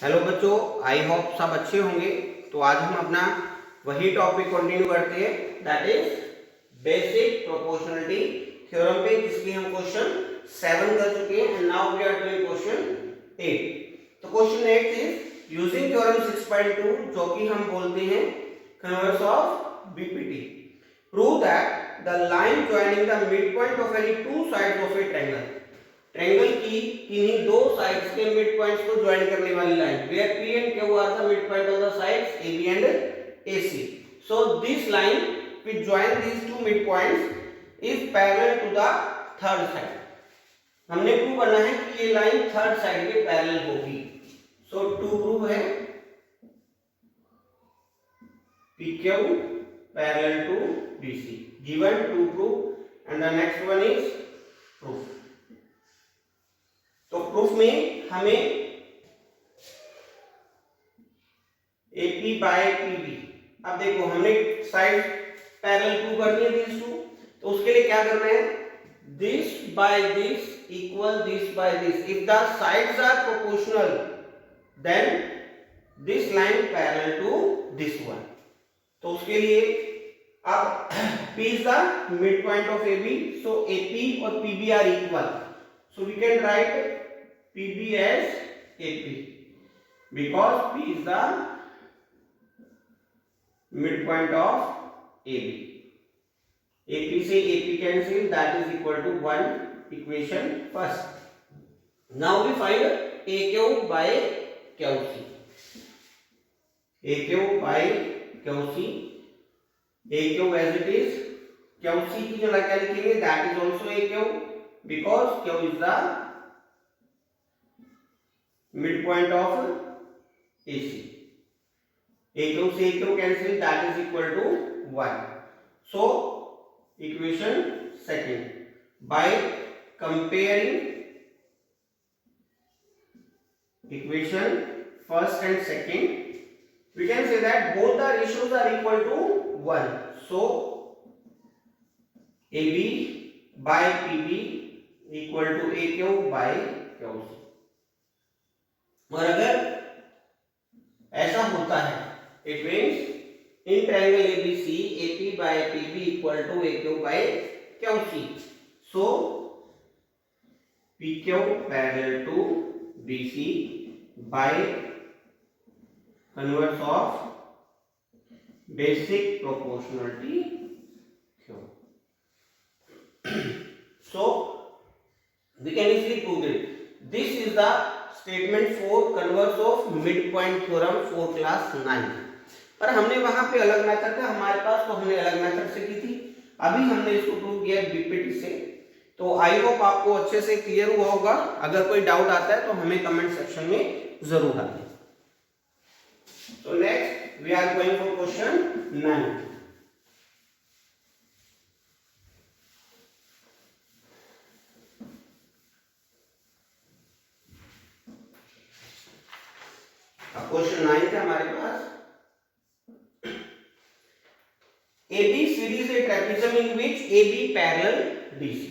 Hello बच्चों, I hope सब अच्छे होंगे। तो आज हम अपना वही टॉपिक कंटिन्यू करते हैं, that is basic proportionality theorem पे, जिसकी हम क्वेश्चन 7 कर चुके हैं and now we are doing question 8। तो क्वेश्चन 8 इज यूजिंग थ्योरम 6.2, जो कि हम बोलते हैं converse of BPT, prove that the line joining the mid point of any two sides of A triangle, triangle की किन्हीं दो साइड्स के मिड पॉइंट्स को ज्वाइन करने वाली line, where P and Q are the midpoint of the sides AB and AC. So this line which join these two midpoints is parallel to the third side. हमने prove करना है कि ये line third side के parallel होगी। सो to prove है PQ parallel to BC, given to prove and the next one is proof. तो proof में हमें AP बाय PB, अब देखो हमने साइड पैरेलल प्रूव करनी है दिस टू, तो उसके लिए क्या करना है, this by this equal this by this, if the sides are proportional then this line parallel to this one. तो उसके लिए अब P is the midpoint of AB, so AP और PB are equal, so we can write PB as AP because P is the midpoint of AB. AP से AP cancel, that is equal to 1, equation first. Now we find AQ by QC. AQ by QC, AQ as it is, QC की जगह क्या लिखेंगे, that is also AQ because Q is the midpoint of AC. AQ से AQ cancel, that is equal to 1. So equation second, by comparing equation first and second, we can say that both the ratios are equal to 1. So AB by PB equal to AQ by QC. और अगर ऐसा होता है, it means in triangle ABC AP by PB equal to AQ by QC, so PQ parallel to BC by converse of basic proportionality theorem. So we can easily prove it. This is the statement for converse of midpoint theorem for class 9. पर हमने वहां पे अलग method था हमारे पास, तो हमने अलग मेथड से की थी। अभी हमने इसको प्रूव किया बीपीटी से। तो आई होप आपको अच्छे से क्लियर हुआ होगा। अगर कोई डाउट आता है तो हमें कमेंट सेक्शन में जरूर डालें। So next we are going for question 9. अब क्वेश्चन 9 है हमारे पास, AB series a trapezium in which AB parallel DC.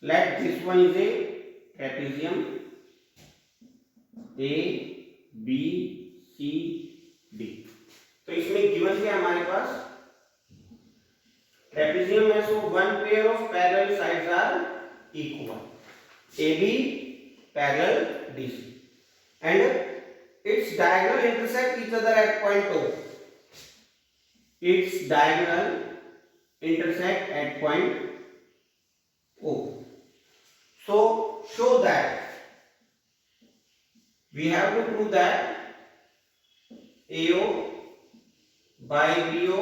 Let this one is a trapezium A B C D. तो इसमें गिवन क्या हमारे पास, ट्रेपेजियम में so one pair of parallel sides are equal, AB parallel DC and its diagonal intersect each other at point O. Its diagonal intersect at point O. So show that, we have to prove that AO by BO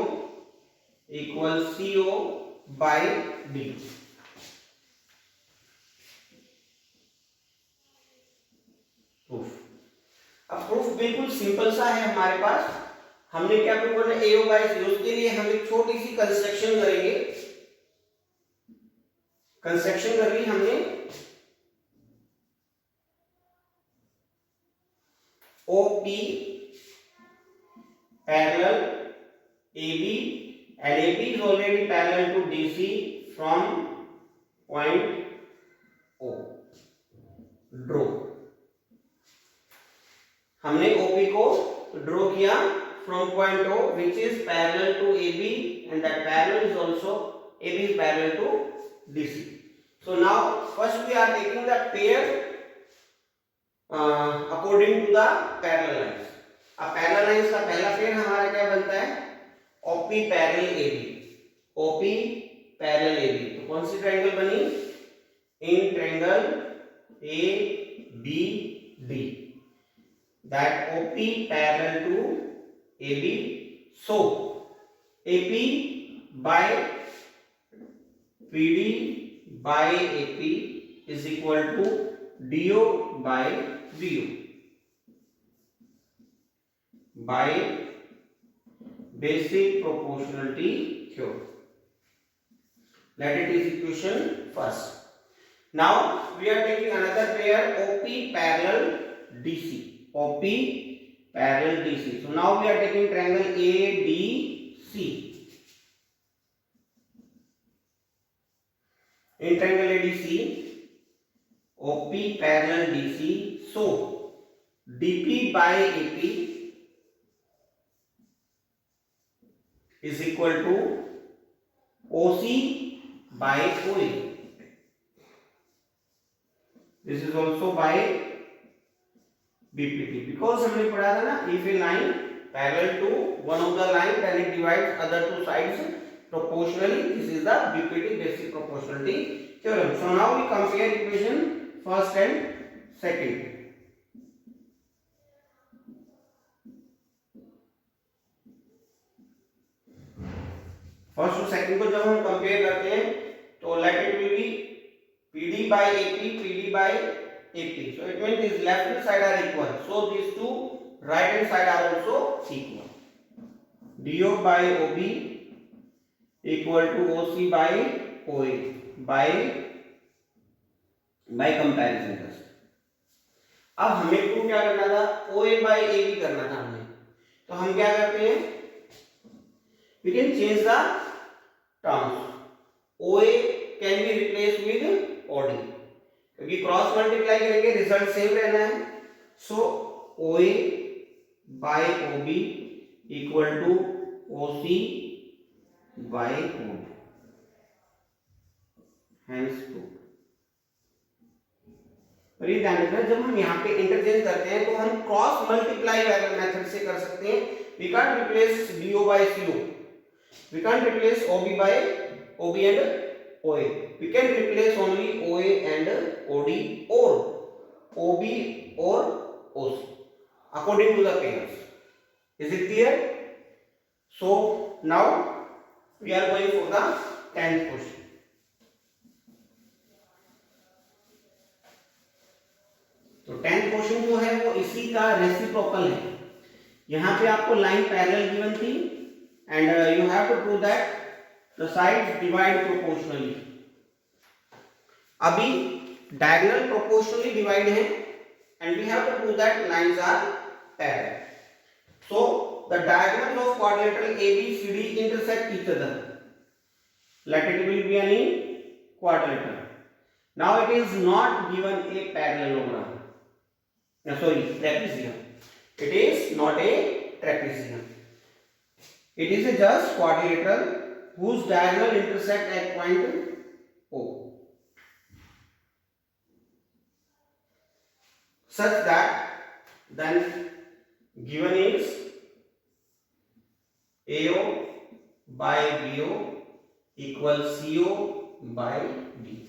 equals CO by D. Proof, अब proof बिल्कुल simple सा है हमारे पास। हमने क्या prove करना है, AO bye CO, उसके लिए हम एक छोटी सी कंस्ट्रक्शन करेंगे। कंस्ट्रक्शन कर ली हमने, OP parallel AB and AB is already parallel to DC from point O. Draw. हमने OP को ड्रॉ किया from point O which is parallel to AB and that parallel is also AB is parallel to DC. So now first we are taking the pair according to the parallel lines. अब parallel lines का पहला pair हमारा क्या बनता है? OP parallel AB. OP parallel AB. तो कौन सी triangle बनी? In triangle ABD. That OP parallel to AB. So AP by PD by AP is equal to DO by BO by basic proportionality theorem. That it is equation first. Now we are taking another pair OP parallel DC. OP parallel DC. So now we are taking triangle ADC. In triangle ADC, OP parallel DC. So DP by AP is equal to OC by OA. This is also by BPT because हमने पढ़ा था ना, if a line parallel to one of the line then it divides other two sides proportionally. This is the BPT, basic proportionality theorem. So now we compare equation first and second. First और second को जब हम compare करते हैं तो let it will be PD by AP, PD by AP. So it means this left hand side are equal. So these two right hand side are also equal. DO by OB equal to OC by OA by comparison test. अब हमें prove क्या करना था? OA by AB करना था हमें. तो हम क्या करते हैं? We can change the terms. OA can be replaced with OD क्योंकि क्रॉस मल्टीप्लाई करेंगे रिजल्ट सेम रहना है. So OA by OB equal to OC by OD. Hence proof. और ये ध्यान रखना, जब हम यहाँ पे इंटरचेंज करते हैं तो हम क्रॉस मल्टीप्लाई मेथड से कर सकते हैं. We can't replace DO by CO. We can't replace OB by OB and OA. We can replace only OA and OD or OB or OC according to the pairs. Is it clear? So now we are going for the 10th question. तो 10th question जो है वो इसी का reciprocal है. यहाँ पे आपको लाइन पैरेलल गिवन थी and you have to prove that the sides divide proportionally. अभी diagonal proportionally divide है and we have to prove that lines are parallel. So the diagonals of quadrilateral ABCD intersect each other. Let it will be any quadrilateral. Now it is not given a parallelogram. No, sorry, trapezium. It is not a trapezium. It is a just quadrilateral whose diagonal intersect at point O, such that then given is AO by BO equals CO by D.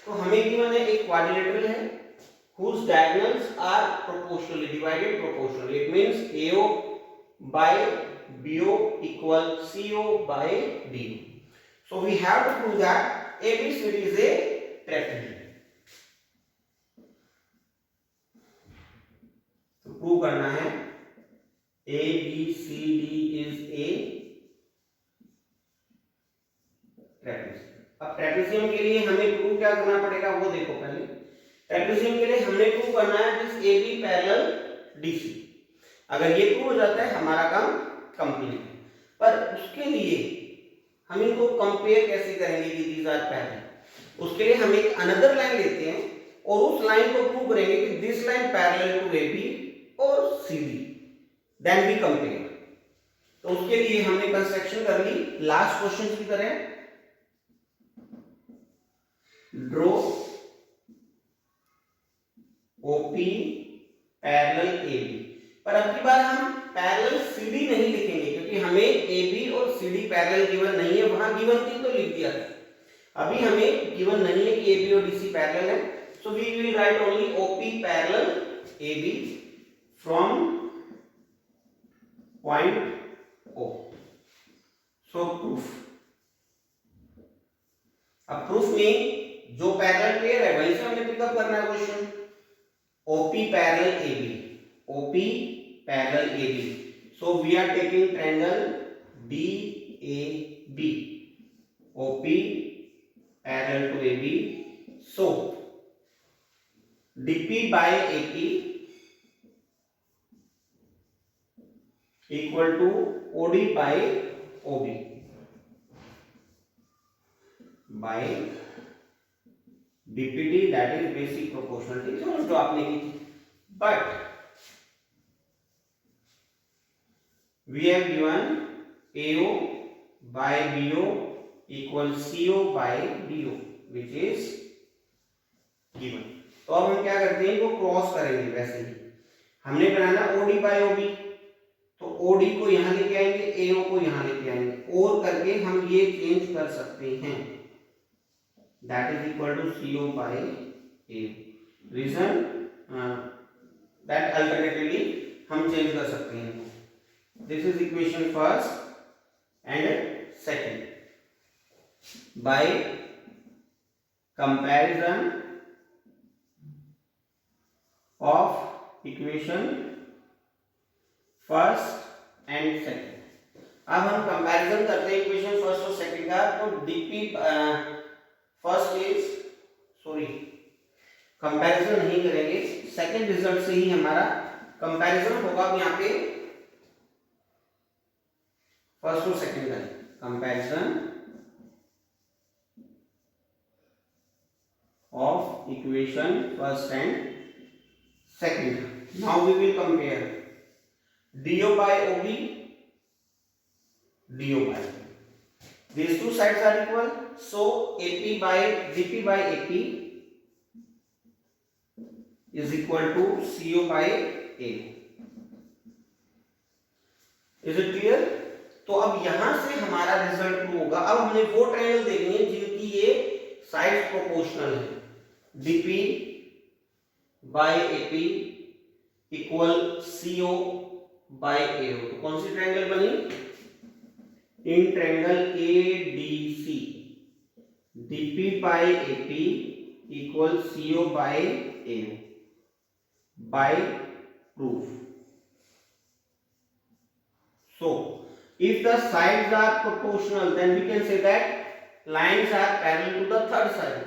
तो हमें given है एक quadrilateral है whose diagonals are proportionally divided proportionally. It means AO by BO equal CO by DO. So we have to prove that ABCD is a trapezium. तो prove करना है ABCD is a trapezium. अब trapezium के लिए हमें prove क्या करना पड़ेगा वो देखो. पहले ट्रेपेजियम के लिए हमने प्रूव करना है दिस AB पैरेलल DC. अगर ये प्रूव हो जाता है हमारा काम कंप्लीट है. पर उसके लिए हम इनको कंपेयर कैसे करेंगे कि दीज आर पैरेलल? उसके लिए हम एक अनदर लाइन लेते हैं और उस लाइन को प्रूव करेंगे कि this line parallel to AB और CD, देन वी कंपेयर। तो उसके लिए हमने कंस्ट्रक्शन कर ली लास्ट क्वेश्चन की तरह, ड्रॉ OP पैरेलल AB। पर अब की बार हम पैरेलल CD नहीं लिखेंगे क्योंकि हमें AB और CD पैरेलल गिवन नहीं है, वहां गिवन थी तो लिख दिया था। अभी हमें गिवन नहीं है कि AB और DC पैरेलल है, so we will write only OP parallel AB from point O। So proof, अब प्रूफ में जो पैरेलल पेयर है वहीं से हमने पिकअप करना है question. OP parallel AB, OP parallel AB, so we are taking triangle DAB, OP parallel to AB, so DP by AP equal to OD by OB by DPD, that is basic proportionality, जो आपने की थी। But we have given AO by BO equals CO by DO, which is given। तो अब हम क्या करते हैं, वो क्रॉस करेंगे। वैसे ही हमने बनाना OD by OB, तो OD को यहां लेके आएंगे, AO को यहां लेके आएंगे, और करके हम ये चेंज कर सकते हैं, that is equal to CO by AO। Reason that alternatively हम चेंज कर सकते हैं। This is equation first and second. By comparison of equation first and second, अब हम कंपैरिजन करते हैं इक्वेशन फर्स्ट और सेकंड का। तो DP first is, sorry comparison नहीं करेंगे, सेकंड रिजल्ट से ही हमारा कंपैरिजन होगा। यहाँ पे फर्स्ट और सेकंड का comparison of equation first and second. Now we will compare DO by OB, DO by these two sides are equal, so AP by DP by AP is equal to CO by A। Is it clear? तो अब यहां से हमारा result prove होगा। अब हमने वो triangle देखनी है जिनकी ये साइड प्रोपोर्शनल है। DP by AP equal CO by AO। तो कौन सी ट्रायंगल बनी? In triangle ADC, DP by AP equal CO by AO by proof। So if the sides are proportional, then we can say that lines are parallel to the third side।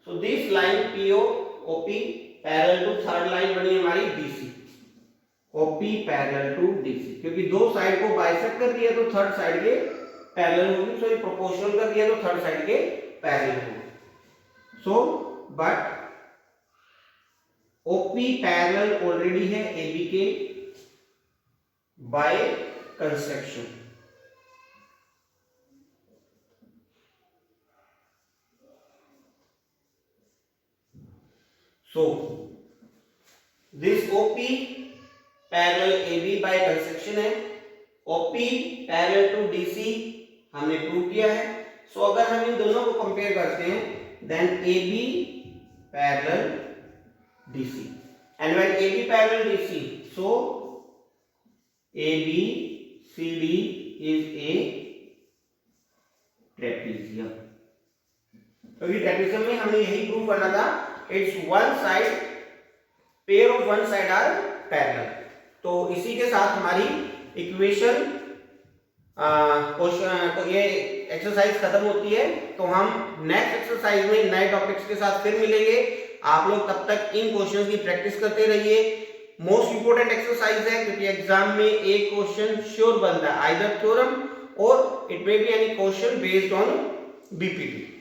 So this line PO OP parallel to third line बनी हमारी DC, OP parallel to DC, क्योंकि दो side को bisect कर दिया तो third side के parallel होगी, सॉरी प्रोपोर्शनल कर दिया तो थर्ड साइड के पैरेलल होगी। So but OP parallel already है AB के by construction. So this OP parallel AB by construction है, OP पैरेलल टू DC हमने प्रूव किया है। सो अगर हम इन दोनों को कंपेयर करते हैं, then AB parallel DC, and when AB parallel DC, so ABCD is a trapezium. क्योंकि ट्रेपेजियम में हमने यही प्रूव करना था, it's one side, pair of one side are parallel. तो इसी के साथ हमारी इक्वेशन तो ये एक्सरसाइज खत्म होती है। तो हम नेक्स्ट एक्सरसाइज में नए टॉपिक्स के साथ फिर मिलेंगे। आप लोग तब तक इन क्वेश्चंस की प्रैक्टिस करते रहिए। मोस्ट इंपोर्टेंट एक्सरसाइज है क्योंकि एग्जाम में एक क्वेश्चन श्योर बनता है, आइदर थ्योरम और it may be any question based on BPT.